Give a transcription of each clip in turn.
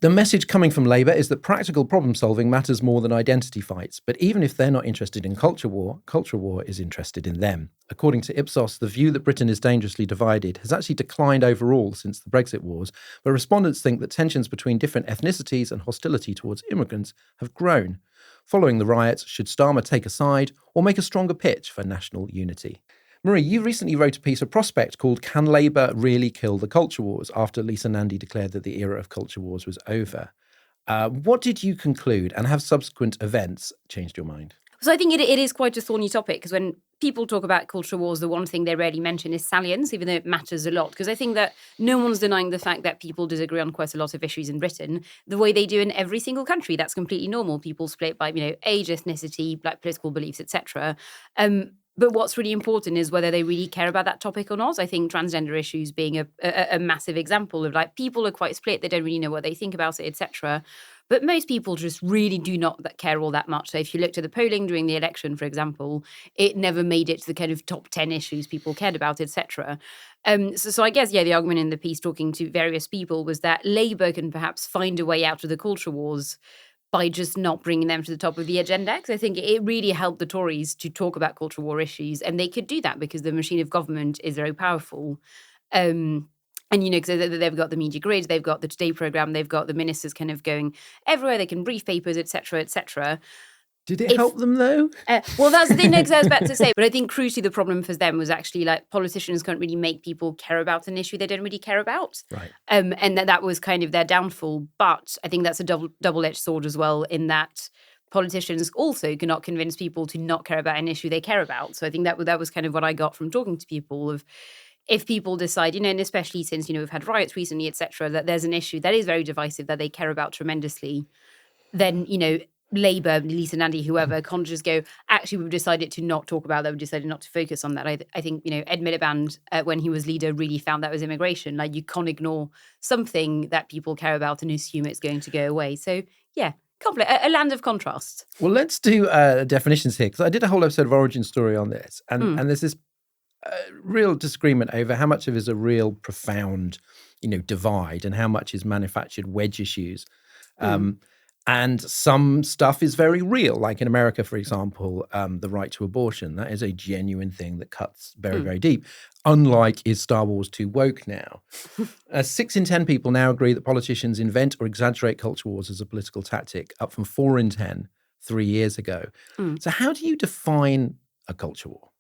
The message coming from Labour is that practical problem solving matters more than identity fights. But even if they're not interested in culture war is interested in them. According to Ipsos, the view that Britain is dangerously divided has actually declined overall since the Brexit wars, but respondents think that tensions between different ethnicities and hostility towards immigrants have grown. Following the riots, should Starmer take a side or make a stronger pitch for national unity? Marie, you recently wrote a piece of Prospect called Can Labour Really Kill the Culture Wars? After Lisa Nandy declared that the era of culture wars was over. What did you conclude, and have subsequent events changed your mind? So I think it is quite a thorny topic, because when people talk about culture wars, the one thing they rarely mention is salience, even though it matters a lot. Because I think that no one's denying the fact that people disagree on quite a lot of issues in Britain, the way they do in every single country. That's completely normal. People split by, age, ethnicity, like political beliefs, etc. But what's really important is whether they really care about that topic or not. I think transgender issues being a massive example of, like, people are quite split. They don't really know what they think about it, etc. But most people just really do not care all that much. So if you looked at the polling during the election, for example, it never made it to the kind of top 10 issues people cared about, etc. So I guess, the argument in the piece, talking to various people, was that Labour can perhaps find a way out of the culture wars by just not bringing them to the top of the agenda. Because I think it really helped the Tories to talk about culture war issues, and they could do that because the machine of government is very powerful. And, because they've got the media grid, they've got the Today programme, they've got the ministers kind of going everywhere, they can brief papers, etc., etc. Did it help them, though? Well, that's the thing I was about to say. But I think crucially the problem for them was actually, like, politicians can't really make people care about an issue they don't really care about. Right. And that was kind of their downfall. But I think that's a double-edged sword as well, in that politicians also cannot convince people to not care about an issue they care about. So I think that was kind of what I got from talking to people, of if people decide, and especially since, we've had riots recently, etc., that there's an issue that is very divisive that they care about tremendously, then, Labour, Lisa Nandy, whoever, can't just go, actually, we've decided to not talk about that, we've decided not to focus on that. I think, Ed Miliband, when he was leader, really found that was immigration. Like, you can't ignore something that people care about and assume it's going to go away. So, complex, a land of contrast. Well, let's do definitions here, because I did a whole episode of Origin Story on this, and there's this real disagreement over how much of it is a real profound, divide, and how much is manufactured wedge issues. And some stuff is very real, like in America, for example, the right to abortion. That is a genuine thing that cuts very, very deep. Unlike, is Star Wars too woke now? 6 in 10 people now agree that politicians invent or exaggerate culture wars as a political tactic, up from 4 in 10 3 years ago. So how do you define a culture war?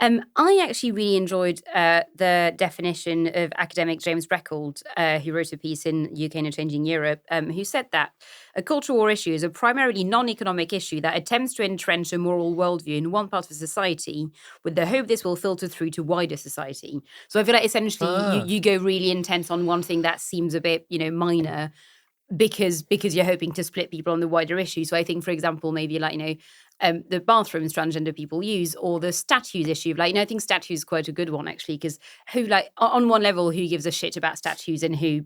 I actually really enjoyed the definition of academic James Breckald, who wrote a piece in UK and a Changing Europe, who said that a culture war issue is a primarily non-economic issue that attempts to entrench a moral worldview in one part of society with the hope this will filter through to wider society. So I feel like essentially you go really intense on one thing that seems a bit, minor, because you're hoping to split people on the wider issue. So I think, for example, maybe like, the bathrooms transgender people use, or the statues issue. Like, I think statues is quite a good one, actually, because who, like, on one level, who gives a shit about statues, and who,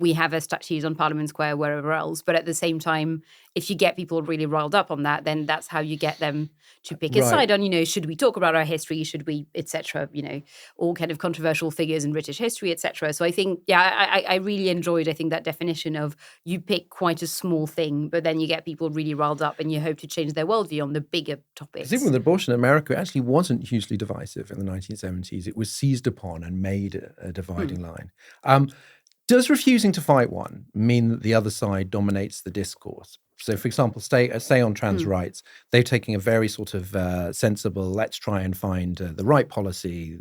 we have a statues on Parliament Square, wherever else. But at the same time, if you get people really riled up on that, then that's how you get them to pick a side on, should we talk about our history? Should we, etc., all kind of controversial figures in British history, etc. So I think, I really enjoyed, I think, that definition of you pick quite a small thing, but then you get people really riled up and you hope to change their worldview on the bigger topics. Even with abortion in America, it actually wasn't hugely divisive in the 1970s. It was seized upon and made a dividing line. Does refusing to fight one mean that the other side dominates the discourse? So, for example, say on trans rights, they're taking a very sort of sensible, let's try and find the right policy,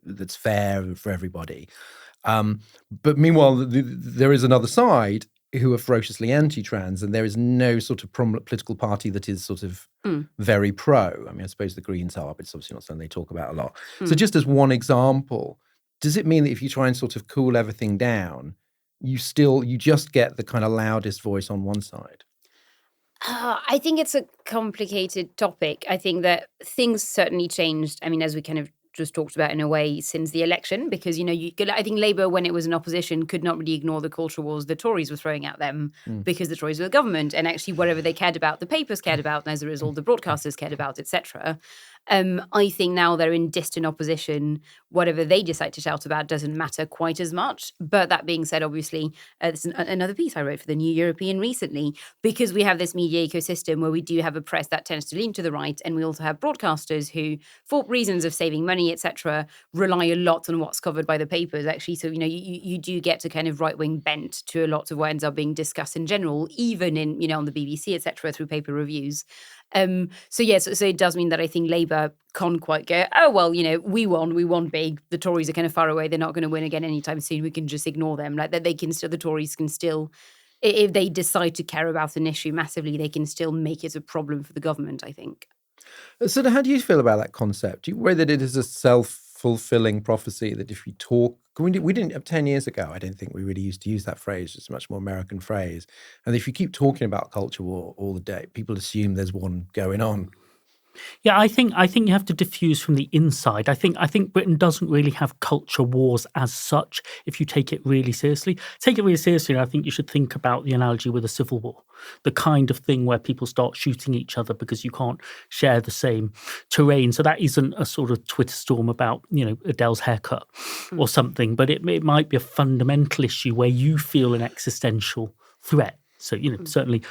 that's fair for everybody. But meanwhile, there is another side who are ferociously anti-trans, and there is no sort of prominent political party that is sort of very pro. I mean, I suppose the Greens are, but it's obviously not something they talk about a lot. So just as one example, does it mean that if you try and sort of cool everything down, you just get the kind of loudest voice on one side? I think it's a complicated topic. I think that things certainly changed. I mean, as we kind of just talked about in a way since the election, because, I think Labour, when it was in opposition, could not really ignore the culture wars the Tories were throwing at them, because the Tories were the government, and actually whatever they cared about, the papers cared about, and as a result, the broadcasters cared about, etc. I think now they're in distant opposition. Whatever they decide to shout about doesn't matter quite as much. But that being said, obviously, this is another piece I wrote for the New European recently, because we have this media ecosystem where we do have a press that tends to lean to the right, and we also have broadcasters who, for reasons of saving money, etc., rely a lot on what's covered by the papers, actually. So, you do get a kind of right-wing bent to a lot of what ends up being discussed in general, even in, on the BBC, etc., through paper reviews. So it does mean that I think Labour can't quite go, oh, well, we won big. The Tories are kind of far away. They're not going to win again anytime soon. We can just ignore them. Like that, the Tories can still, if they decide to care about an issue massively, they can still make it a problem for the government, I think. So how do you feel about that concept? Do you worry that it is a self-fulfilling prophecy, that if you talk, we didn't 10 years ago, I don't think we really used to use that phrase. It's a much more American phrase. And if you keep talking about culture war all the day, people assume there's one going on. Yeah, I think you have to diffuse from the inside. I think Britain doesn't really have culture wars as such if you take it really seriously. Take it really seriously, and I think you should think about the analogy with a civil war, the kind of thing where people start shooting each other because you can't share the same terrain. So that isn't a sort of Twitter storm about, Adele's haircut or something, but it might be a fundamental issue where you feel an existential threat. So, certainly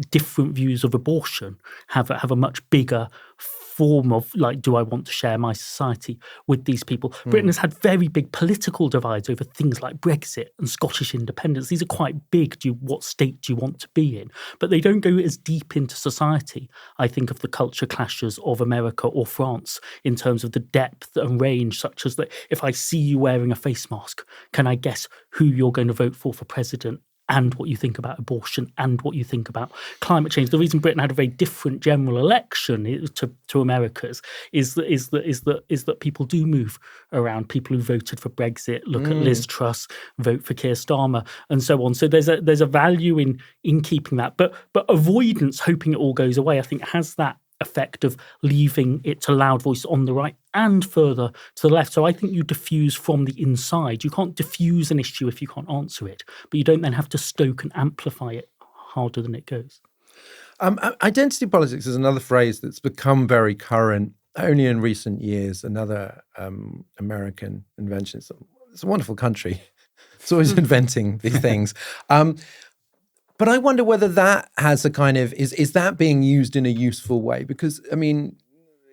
different views of abortion have a much bigger form of, like, do I want to share my society with these people? Britain has had very big political divides over things like Brexit and Scottish independence. These are quite big. What state do you want to be in? But they don't go as deep into society, I think, of the culture clashes of America or France in terms of the depth and range, such as that if I see you wearing a face mask, can I guess who you're going to vote for president? And what you think about abortion, and what you think about climate change. The reason Britain had a very different general election to America's is that people do move around. People who voted for Brexit look at Liz Truss, vote for Keir Starmer, and so on. So there's a value in keeping that, but avoidance, hoping it all goes away, I think has that effect of leaving it to loud voice on the right and further to the left. So I think you diffuse from the inside. You can't diffuse an issue if you can't answer it, but you don't then have to stoke and amplify it harder than it goes. Identity politics is another phrase that's become very current only in recent years. Another American invention. It's a wonderful country. It's always inventing these things. But I wonder whether that has a kind of, is that being used in a useful way? Because, I mean,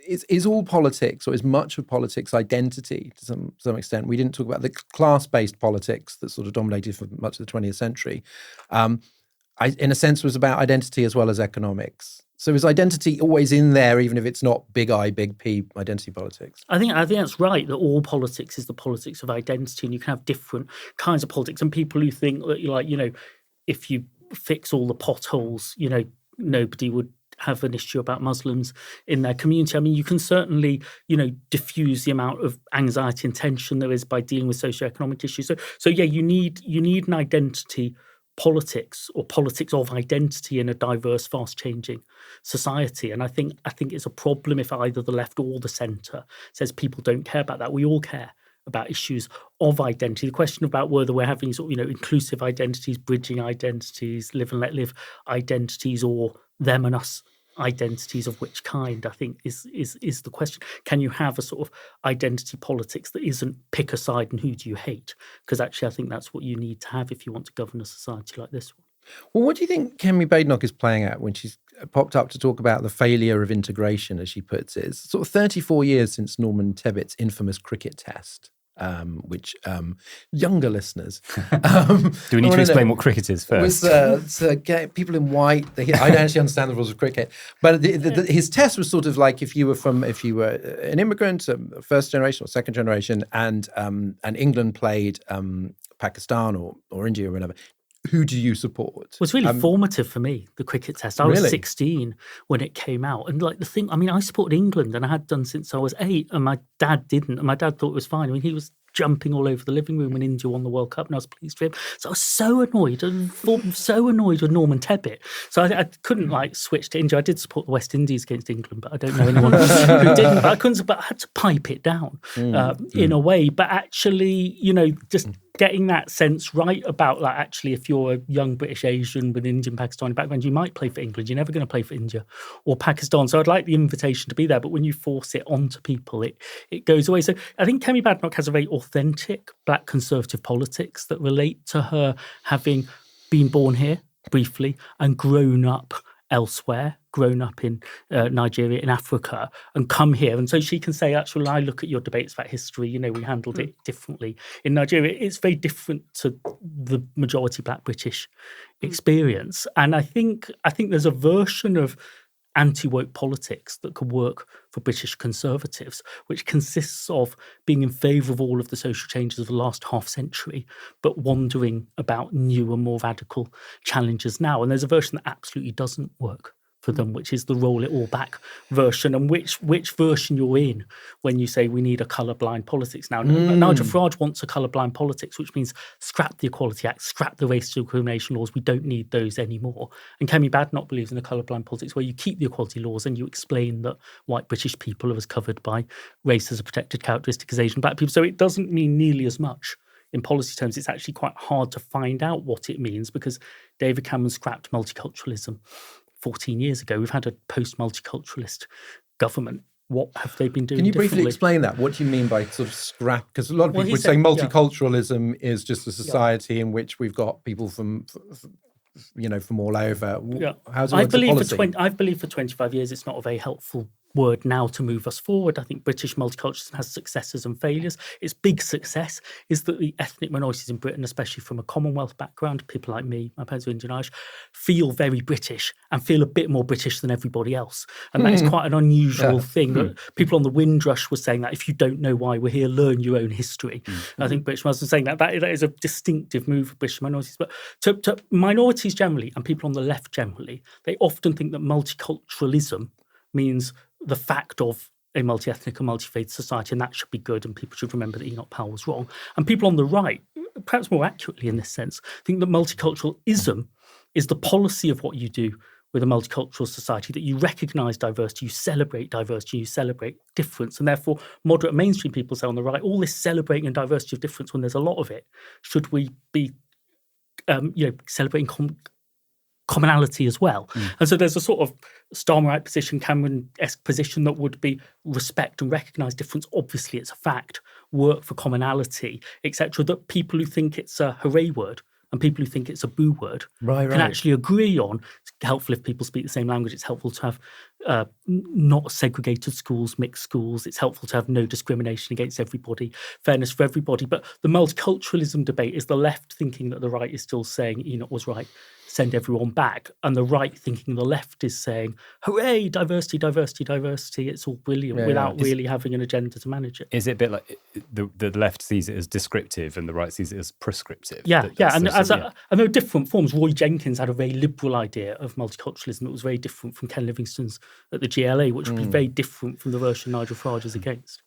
is all politics, or is much of politics, identity to some extent? We didn't talk about the class-based politics that sort of dominated for much of the 20th century. In a sense, was about identity as well as economics. So is identity always in there, even if it's not big I, big P identity politics? I think that's right, that all politics is the politics of identity, and you can have different kinds of politics. And people who think that, if you fix all the potholes, nobody would have an issue about Muslims in their community. I mean, you can certainly, diffuse the amount of anxiety and tension there is by dealing with socioeconomic issues. So yeah, you need an identity politics, or politics of identity in a diverse, fast-changing society. And I think it's a problem if either the left or the centre says people don't care about that. We all care about issues of identity. The question about whether we're having sort of, inclusive identities, bridging identities, live and let live identities, or them and us identities of which kind, I think is the question. Can you have a sort of identity politics that isn't pick a side and who do you hate? Because actually I think that's what you need to have if you want to govern a society like this one. Well, what do you think Kemi Badenoch is playing at when she's popped up to talk about the failure of integration, as she puts it? It's sort of 34 years since Norman Tebbett's infamous cricket test, which younger listeners... Do we need to explain what cricket is first? Was get people in white. I don't actually understand the rules of cricket, but his test was sort of like if you were an immigrant, first generation or second generation, and England played Pakistan or India or whatever. Who do you support? Well, it's really formative for me, the cricket test. I was 16 when it came out. And I supported England, and I had done since I was 8, and my dad didn't. And my dad thought it was fine. I mean, he was jumping all over the living room when India won the World Cup, and I was pleased for him. So I was so annoyed with Norman Tebbit. So I couldn't switch to India. I did support the West Indies against England, but I don't know anyone who didn't. But I had to pipe it down in a way. But actually, just getting that sense right about like actually if you're a young British Asian with Indian Pakistani background, you might play for England. You're never going to play for India or Pakistan. So I'd like the invitation to be there, but when you force it onto people, it goes away. So I think Kemi Badenoch has a very authentic Black conservative politics that relate to her having been born here briefly and grown up elsewhere, grown up in Nigeria, in Africa, and come here. And so she can say, actually, I look at your debates about history, we handled it differently. In Nigeria, it's very different to the majority Black British experience. And I think there's a version of anti-woke politics that could work for British conservatives, which consists of being in favour of all of the social changes of the last half century, but wondering about new and more radical challenges now. And there's a version that absolutely doesn't work for them, which is the roll it all back version, and which version you're in when you say we need a colourblind politics now. Nigel Farage wants a colourblind politics, which means scrap the Equality Act, scrap the race discrimination laws. We don't need those anymore. And Kemi Badenoch believes in a colourblind politics where you keep the equality laws and you explain that white British people are as covered by race as a protected characteristic as Asian Black people. So it doesn't mean nearly as much. In policy terms, it's actually quite hard to find out what it means because David Cameron scrapped multiculturalism 14 years ago. We've had a post-multiculturalist government. What have they been doing? Can you briefly explain that? What do you mean by sort of scrap? Because a lot of people are saying multiculturalism is just a society in which we've got people from all over. How's it work for policy? I believe for 25 years it's not a very helpful word now to move us forward. I think British multiculturalism has successes and failures. Its big success is that the ethnic minorities in Britain, especially from a Commonwealth background, people like me, my parents are Indian Irish, feel very British and feel a bit more British than everybody else. And that is quite an unusual thing. People on the Windrush were saying that if you don't know why we're here, learn your own history. I think British Muslims are saying that is a distinctive move for British minorities. But to minorities generally and people on the left generally, they often think that multiculturalism means the fact of a multi-ethnic and multi-faith society, and that should be good, and people should remember that Enoch Powell was wrong. And people on the right, perhaps more accurately in this sense, think that multiculturalism is the policy of what you do with a multicultural society, that you recognise diversity, you celebrate difference, and therefore moderate mainstream people say on the right, all this celebrating and diversity of difference when there's a lot of it, should we be celebrating commonality as well? And so there's a sort of Starmerite position, Cameron-esque position that would be respect and recognise difference. Obviously, it's a fact. Work for commonality, etc. That people who think it's a hooray word and people who think it's a boo word can actually agree on. It's helpful if people speak the same language. It's helpful to have not segregated schools, mixed schools. It's helpful to have no discrimination against everybody, fairness for everybody. But the multiculturalism debate is the left thinking that the right is still saying Enoch was right, send everyone back, and the right thinking the left is saying, hooray, diversity, diversity, diversity, it's all brilliant, without really having an agenda to manage it. Is it a bit like the left sees it as descriptive and the right sees it as prescriptive? And there are different forms. Roy Jenkins had a very liberal idea of multiculturalism that was very different from Ken Livingstone's at the GLA, which would be very different from the version Nigel Farage is against.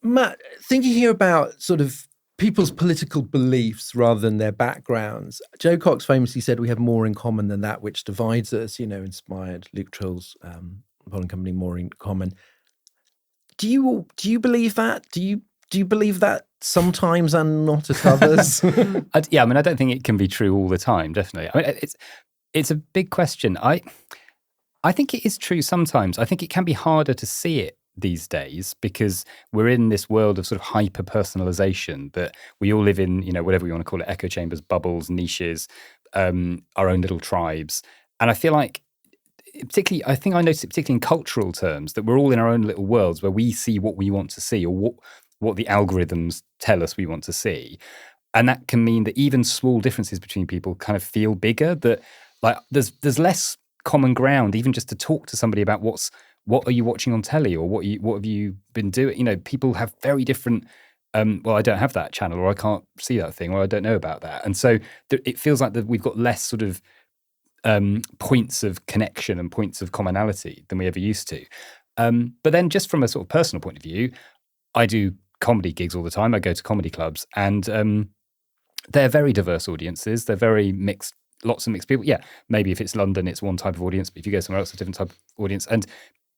Matt, thinking here about sort of people's political beliefs rather than their backgrounds. Joe Cox famously said we have more in common than that which divides us, inspired Luke Trill's polling company More in Common. Do you believe that? Do you believe that sometimes and not at others? I don't think it can be true all the time, definitely. I mean, it's a big question. I think it is true sometimes. I think it can be harder to see it these days because we're in this world of sort of hyper personalization that we all live in, whatever we want to call it, echo chambers, bubbles, niches, our own little tribes. And I feel like I think I noticed it particularly in cultural terms that we're all in our own little worlds where we see what we want to see or what the algorithms tell us we want to see. And that can mean that even small differences between people kind of feel bigger, that like there's less common ground even just to talk to somebody about what are you watching on telly or what have you been doing? People have very different, I don't have that channel or I can't see that thing or I don't know about that. And so it feels like that we've got less sort of points of connection and points of commonality than we ever used to. But then just from a sort of personal point of view, I do comedy gigs all the time. I go to comedy clubs and they're very diverse audiences. They're very mixed, lots of mixed people. Yeah, maybe if it's London, it's one type of audience, but if you go somewhere else, it's a different type of audience. And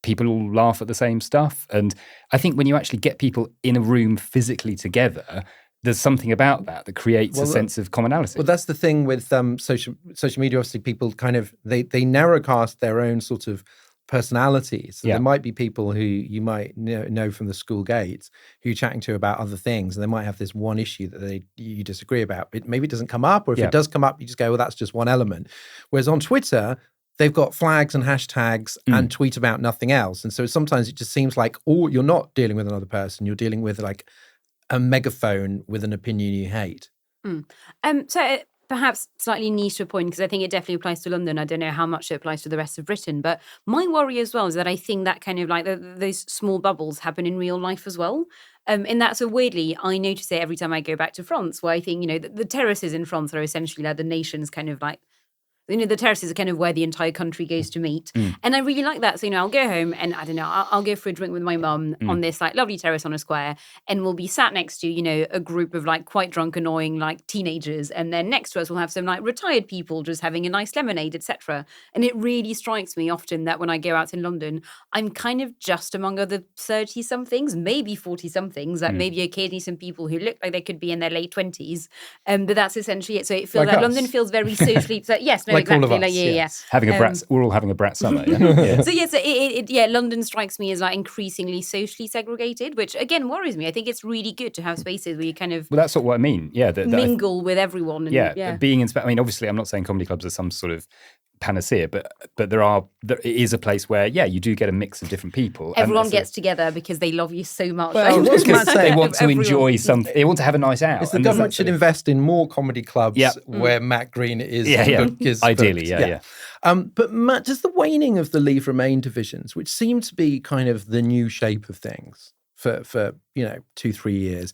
people all laugh at the same stuff. And I think when you actually get people in a room physically together, there's something about that creates a sense of commonality. Well, that's the thing with social media. Obviously, people kind of they narrowcast their own sort of personalities. So there might be people who you might know from the school gates who you're chatting to about other things, and they might have this one issue that you disagree about. But maybe it doesn't come up, or if it does come up, you just go, well, that's just one element. Whereas on Twitter, they've got flags and hashtags and tweet about nothing else. And so sometimes it just seems like you're not dealing with another person, you're dealing with like a megaphone with an opinion you hate. So perhaps slightly niche to a point, because I think it definitely applies to London. I don't know how much it applies to the rest of Britain, but my worry as well is that I think that kind of like those small bubbles happen in real life as well. And that's so weirdly, I notice it every time I go back to France, where I think, the terraces in France are essentially like the nation's kind of like, the terraces are kind of where the entire country goes to meet. And I really like that. So, I'll go home and I don't know, I'll go for a drink with my mum on this like lovely terrace on a square, and we'll be sat next to, a group of like quite drunk, annoying like teenagers. And then next to us, we'll have some like retired people just having a nice lemonade, etc. And it really strikes me often that when I go out in London, I'm kind of just among other 30-somethings, maybe 40-somethings, like maybe occasionally some people who look like they could be in their late 20s. But that's essentially it. So it feels like London feels very socially, so yes, no, like all of us, like, yes. Having a brat, we're all having a brat summer. So London strikes me as like increasingly socially segregated, which again worries me. I think it's really good to have spaces where you kind of that's what I mean. Yeah, mingle with everyone. And, being in. I mean, obviously, I'm not saying comedy clubs are some sort of panacea, but it is a place where you do get a mix of different people. Everyone gets together because they love you so much. Well, they want to enjoy something. They want to have a night out. The government should invest in more comedy clubs where Matt Green is. Ideally. But Matt, does the waning of the Leave Remain divisions, which seem to be kind of the new shape of things for 2-3 years,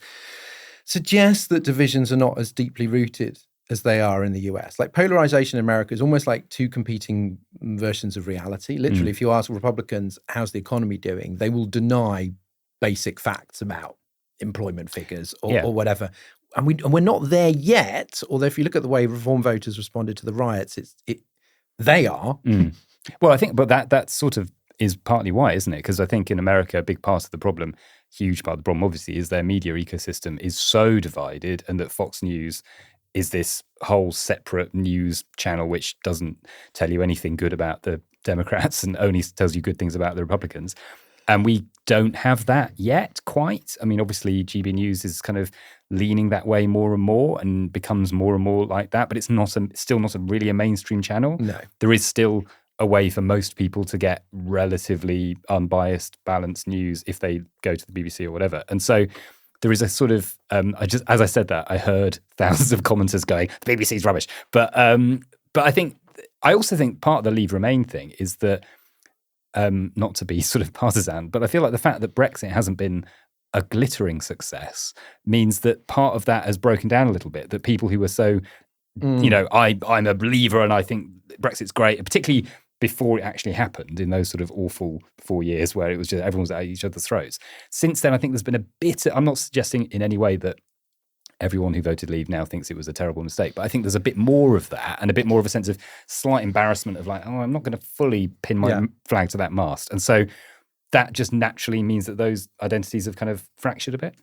suggest that divisions are not as deeply rooted as they are in the US? Like polarization in America is almost like two competing versions of reality. Literally, if you ask Republicans, how's the economy doing, they will deny basic facts about employment figures or whatever. And we're not there yet, although if you look at the way reform voters responded to the riots, they are. Well, I think, but that sort of is partly why, isn't it? Because I think in America, a big part of the problem, huge part of the problem, obviously, is their media ecosystem is so divided, and that Fox News is this whole separate news channel which doesn't tell you anything good about the Democrats and only tells you good things about the Republicans. And we don't have that yet, quite. I mean, obviously, GB News is kind of leaning that way more and more and becomes more and more like that, but it's still not really a mainstream channel. No. There is still a way for most people to get relatively unbiased, balanced news if they go to the BBC or whatever. And so there is a sort of, as I said that, I heard thousands of commenters going, the BBC's rubbish. But I also think part of the Leave Remain thing is that, not to be sort of partisan, but I feel like the fact that Brexit hasn't been a glittering success means that part of that has broken down a little bit, that people who were so, I'm a believer and I think Brexit's great, particularly before it actually happened in those sort of awful 4 years where it was just everyone was at each other's throats. Since then, I think there's been a bit, I'm not suggesting in any way that everyone who voted Leave now thinks it was a terrible mistake, but I think there's a bit more of that and a bit more of a sense of slight embarrassment of like, I'm not going to fully pin my flag to that mast. And so that just naturally means that those identities have kind of fractured a bit.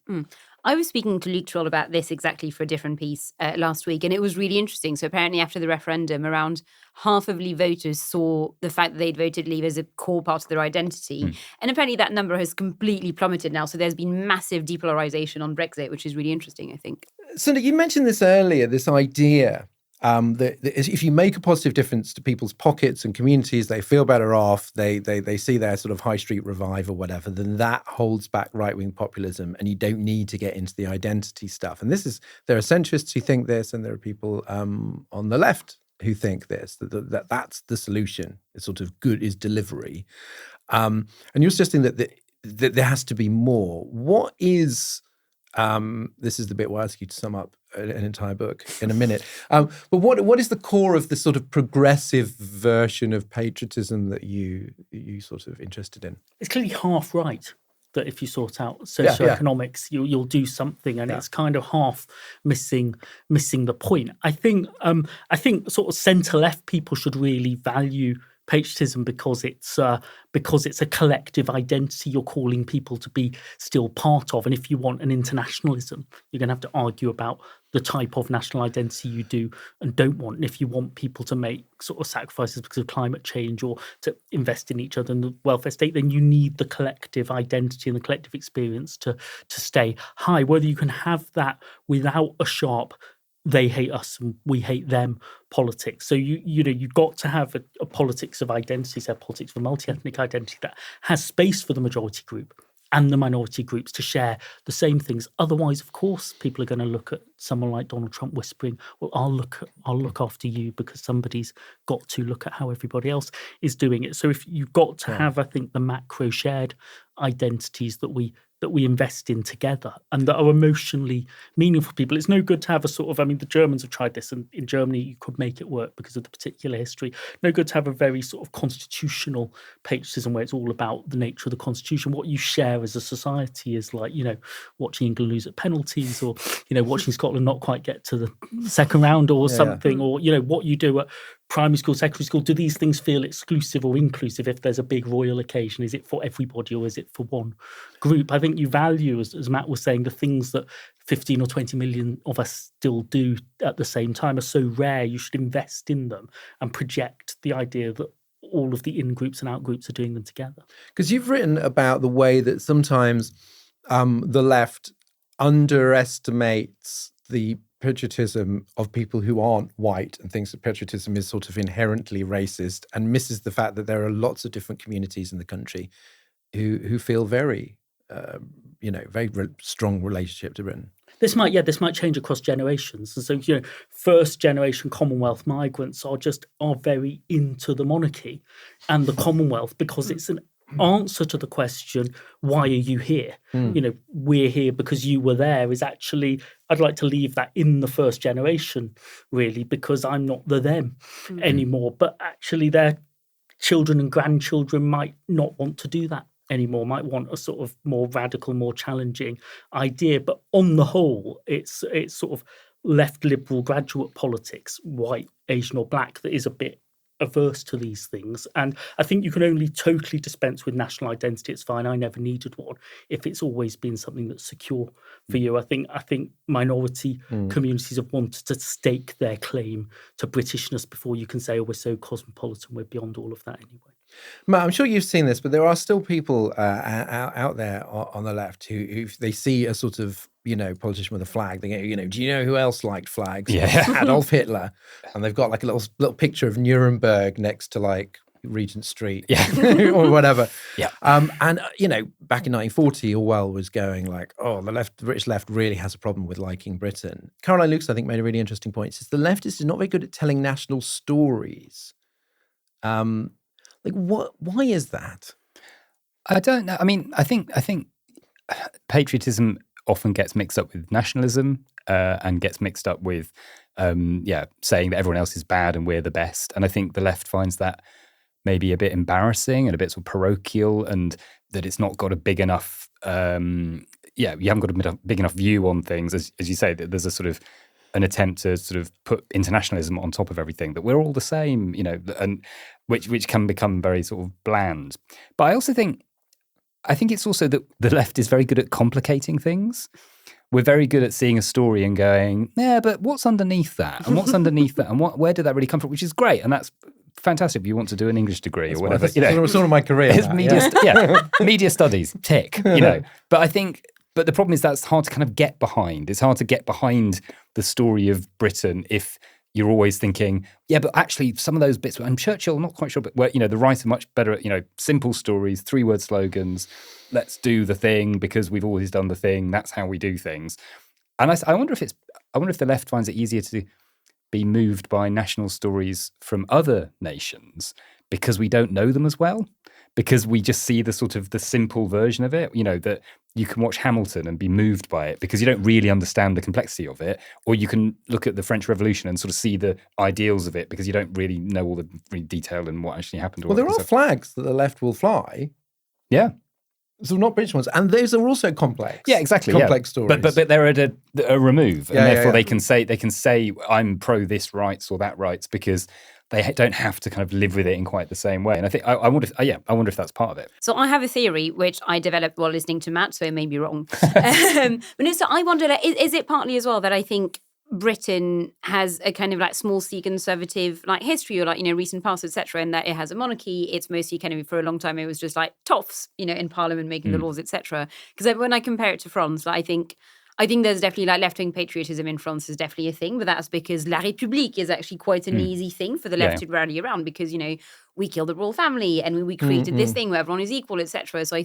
I was speaking to Luke Troll about this exactly for a different piece last week, and it was really interesting. So apparently after the referendum, around half of Leave voters saw the fact that they'd voted Leave as a core part of their identity. And apparently that number has completely plummeted now. So there's been massive depolarization on Brexit, which is really interesting, I think. Sunder, you mentioned this earlier, this idea that if you make a positive difference to people's pockets and communities, they feel better off, they see their sort of high street revive or whatever, then that holds back right-wing populism and you don't need to get into the identity stuff. And there are centrists who think this, and there are people on the left who think this, that's the solution. It's sort of good is delivery. And you're suggesting that there has to be more. What is... this is the bit we'll ask you to sum up an entire book in a minute. But what is the core of the sort of progressive version of patriotism that you sort of interested in? It's clearly half right. That if you sort out socioeconomics, you'll do something, and it's kind of half missing the point. I think sort of centre left people should really value patriotism because it's a collective identity you're calling people to be still part of. And if you want an internationalism, you're going to have to argue about the type of national identity you do and don't want. And if you want people to make sort of sacrifices because of climate change or to invest in each other in the welfare state, then you need the collective identity and the collective experience to stay high. Whether you can have that without a sharp they hate us and we hate them politics. So you've got to have a politics of identities, a politics of a multi-ethnic identity that has space for the majority group and the minority groups to share the same things. Otherwise, of course, people are going to look at someone like Donald Trump whispering, well, I'll look after you because somebody's got to look at how everybody else is doing it. So if you've got to have, I think, the macro shared identities that we invest in together and that are emotionally meaningful for people. It's no good to have a sort of, I mean, the Germans have tried this, and in Germany you could make it work because of the particular history. No good to have a very sort of constitutional patriotism where it's all about the nature of the constitution. What you share as a society is like, watching England lose at penalties, or, watching Scotland not quite get to the second round or something, or, what you do at primary school, secondary school. Do these things feel exclusive or inclusive if there's a big royal occasion? Is it for everybody or is it for one group? I think you value, as Matt was saying, the things that 15 or 20 million of us still do at the same time are so rare. You should invest in them and project the idea that all of the in-groups and out-groups are doing them together. Because you've written about the way that sometimes the left underestimates the patriotism of people who aren't white and thinks that patriotism is sort of inherently racist, and misses the fact that there are lots of different communities in the country who feel very, very strong relationship to Britain. This might change across generations. And so, first generation Commonwealth migrants are very into the monarchy and the Commonwealth because it's an answer to the question, why are you here? We're here because you were there, is actually, I'd like to leave that in the first generation, really, because I'm not the them anymore. But actually their children and grandchildren might not want to do that anymore, might want a sort of more radical, more challenging idea. But on the whole, it's sort of left liberal graduate politics, white, Asian or black, that is a bit averse to these things. And I think you can only totally dispense with national identity. It's fine, I never needed one, if it's always been something that's secure for you. I think minority communities have wanted to stake their claim to Britishness before you can say, oh, we're so cosmopolitan, we're beyond all of that anyway. Matt, I'm sure you've seen this, but there are still people out there on the left who if they see a sort of, politician with a flag, they go, do you know who else liked flags? Yeah. Adolf Hitler. And they've got like a little picture of Nuremberg next to like Regent Street or whatever. Yeah. And, back in 1940, Orwell was going like, oh, the British left really has a problem with liking Britain. Caroline Lucas, I think, made a really interesting point. She says the leftists are not very good at telling national stories. Why is that? I don't know. I mean, I think patriotism often gets mixed up with nationalism and gets mixed up with, saying that everyone else is bad and we're the best. And I think the left finds that maybe a bit embarrassing and a bit sort of parochial, and that it's not got a big enough, you haven't got a big enough view on things. As you say, that there's a sort of an attempt to sort of put internationalism on top of everything, that we're all the same, and which can become very sort of bland. But I also think it's also that the left is very good at complicating things. We're very good at seeing a story and going, yeah, but what's underneath that? And what's underneath that? And where did that really come from? Which is great. And that's fantastic if you want to do an English degree or whatever. It's sort of my career. It's media studies, tick, But the problem is that's hard to kind of get behind. It's hard to get behind the story of Britain if you're always thinking, yeah, but actually some of those bits, and Churchill, I'm not quite sure, but where, the right are much better at, simple stories, 3-word slogans, let's do the thing because we've always done the thing, that's how we do things. And I wonder if the left finds it easier to be moved by national stories from other nations because we don't know them as well, because we just see the sort of the simple version of it, that you can watch Hamilton and be moved by it because you don't really understand the complexity of it, or you can look at the French Revolution and sort of see the ideals of it because you don't really know all the detail and what actually happened. Well, there are flags that the left will fly. Yeah. So not British ones, and those are also complex. Yeah, exactly. Complex stories. But they're at a remove, and therefore yeah. they can say I'm pro this rights or that rights because they don't have to kind of live with it in quite the same way. And I think I wonder if that's part of it. So I have a theory which I developed while listening to Matt, so it may be wrong. But no, so I wonder, like, is it partly as well that I think Britain has a kind of like small c conservative like history or like, you know, recent past, etc., and that it has a monarchy. It's mostly kind of for a long time it was just like toffs, you know, in Parliament making the laws, etc. Because when I compare it to France, like, I think there's definitely like left-wing patriotism in France is definitely a thing, but that's because La République is actually quite an easy thing for the left to rally around because, you know, we killed the royal family and we created this thing where everyone is equal, etc. So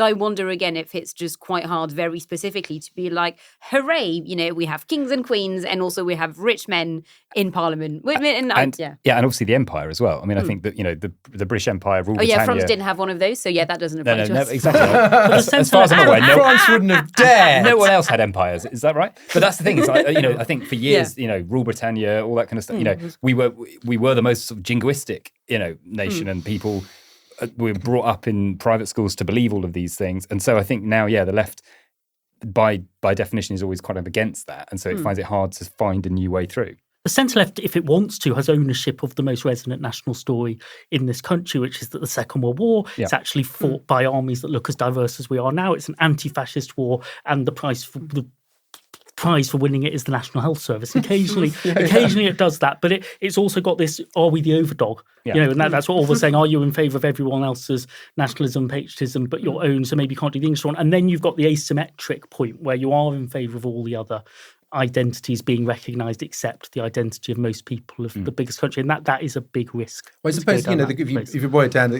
I wonder again if it's just quite hard very specifically to be like, hooray, you know, we have kings and queens and also we have rich men in Parliament. And obviously the empire as well. I mean, I think that, you know, the British Empire, rule Britannia. France didn't have one of those, so yeah, that doesn't apply to us. Exactly. as far as I'm aware, France wouldn't have dared. No one else had empires. Is that right? But that's the thing. It's like, you know, I think for years, you know, rule Britannia, all that kind of stuff. You know, we were the most sort of jingoistic, you know, nation, and people were brought up in private schools to believe all of these things. And so I think now, the left, by definition, is always kind of against that, and so it finds it hard to find a new way through. The centre-left, if it wants to, has ownership of the most resonant national story in this country, which is that the Second World War is actually fought by armies that look as diverse as we are now. It's an anti-fascist war, and the prize for winning it is the National Health Service. Occasionally it does that, but it's also got this, are we the overdog? You know, and that's what all we're saying, are you in favour of everyone else's nationalism, patriotism, but your own, so maybe you can't do the English one? And then you've got the asymmetric point where you are in favour of all the other identities being recognised except the identity of most people of the biggest country, and that is a big risk. Well, I suppose, you know, if you boil it down,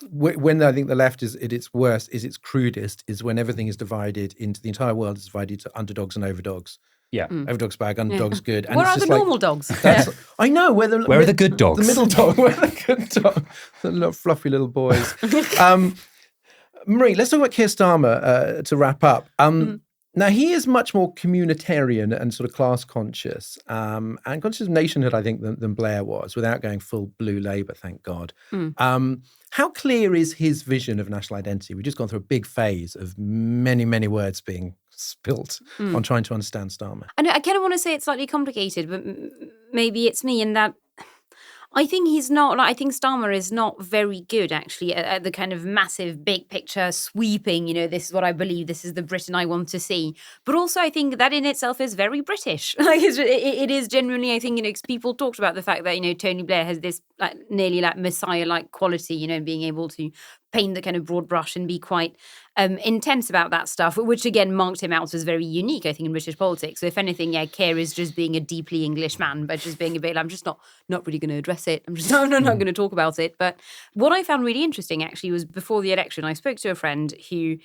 when I think the left is at its worst, is its crudest, is when everything is divided into, the entire world is divided to underdogs and overdogs. Yeah. Overdogs bad, underdogs good. And where are the normal dogs? I know. Where are the good dogs? The middle dog. Where are the good dogs? The little fluffy little boys. Marie, let's talk about Keir Starmer to wrap up. Now, he is much more communitarian and sort of class conscious and conscious of nationhood, I think, than Blair was, without going full blue Labour, thank God. How clear is his vision of national identity? We've just gone through a big phase of many, many words being spilt on trying to understand Starmer. And I kind of want to say it's slightly complicated, but maybe it's me in that I think he's not, like, I think Starmer is not very good, actually, at the kind of massive, big picture, sweeping, you know, this is what I believe, this is the Britain I want to see. But also, I think that in itself is very British. Like, it is genuinely, I think, you know, people talked about the fact that, you know, Tony Blair has this, like, nearly, like, Messiah-like quality, you know, being able to paint the kind of broad brush and be quite intense about that stuff, which again marked him out as very unique, I think, in British politics. So if anything, yeah, Keir is just being a deeply English man, but just being a bit, I'm just not really going to address it. I'm just not going to talk about it. But what I found really interesting, actually, was before the election, I spoke to a friend who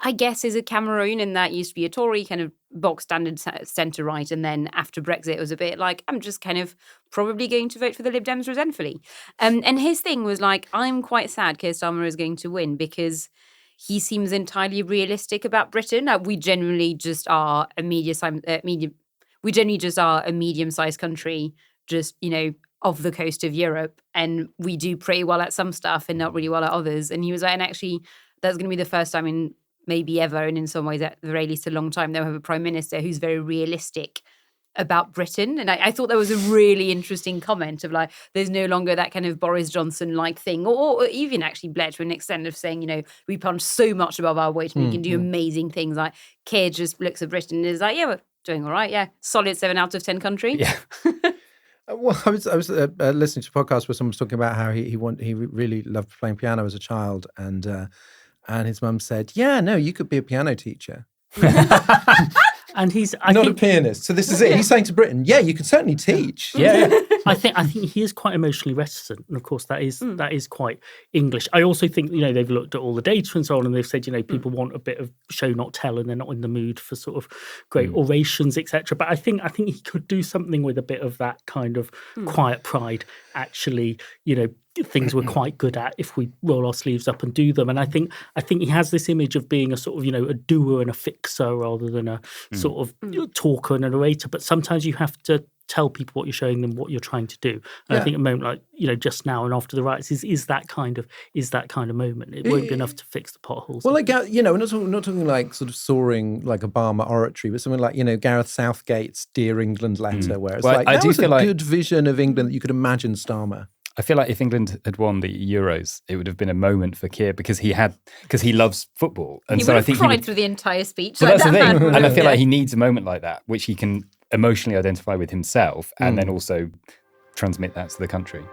I guess is a Cameroon, and that used to be a Tory, kind of box standard centre-right, and then after Brexit was a bit like, I'm just kind of probably going to vote for the Lib Dems resentfully. And his thing was like, I'm quite sad Keir Starmer is going to win because he seems entirely realistic about Britain. We genuinely just are a medium-sized country, just, you know, off the coast of Europe, and we do pretty well at some stuff and not really well at others. And he was like, and actually, that's going to be the first time in maybe ever, and in some ways at the very least a long time, they'll have a prime minister who's very realistic about Britain. And I thought that was a really interesting comment of like, there's no longer that kind of Boris Johnson-like thing, or even actually Blair to an extent of saying, you know, we punch so much above our weight and we can do amazing things. Like, Keir just looks at Britain and is like, yeah, we're doing all right. Yeah, solid 7 out of 10 country. Yeah. Well, I was listening to a podcast where someone was talking about how he really loved playing piano as a child, and his mum said, "Yeah, no, you could be a piano teacher." And he's not a pianist. So this is it. He's saying to Britain, "Yeah, you can certainly teach." Yeah. I think he is quite emotionally reticent, and of course that is quite English. I also think, you know, they've looked at all the data and so on, and they've said, you know, people want a bit of show not tell, and they're not in the mood for sort of great orations, etc. But I think he could do something with a bit of that kind of quiet pride. Actually, you know, things we're quite good at if we roll our sleeves up and do them. And I think he has this image of being a sort of, you know, a doer and a fixer rather than a sort of talker and a narrator. But sometimes you have to tell people what you're showing them, what you're trying to do. And I think a moment like, just now and after the riots is that kind of moment. It won't be enough to fix the potholes. Well, like, we're not talking like sort of soaring like Obama oratory, but something like, Gareth Southgate's Dear England letter, where it's like, that was a good vision of England that you could imagine Starmer. I feel like if England had won the Euros, it would have been a moment for Keir because he loves football, and he so would I have think cried through the entire speech. Well, that's the thing, and I feel yeah. like he needs a moment like that, which he can emotionally identify with himself, and then also transmit that to the country.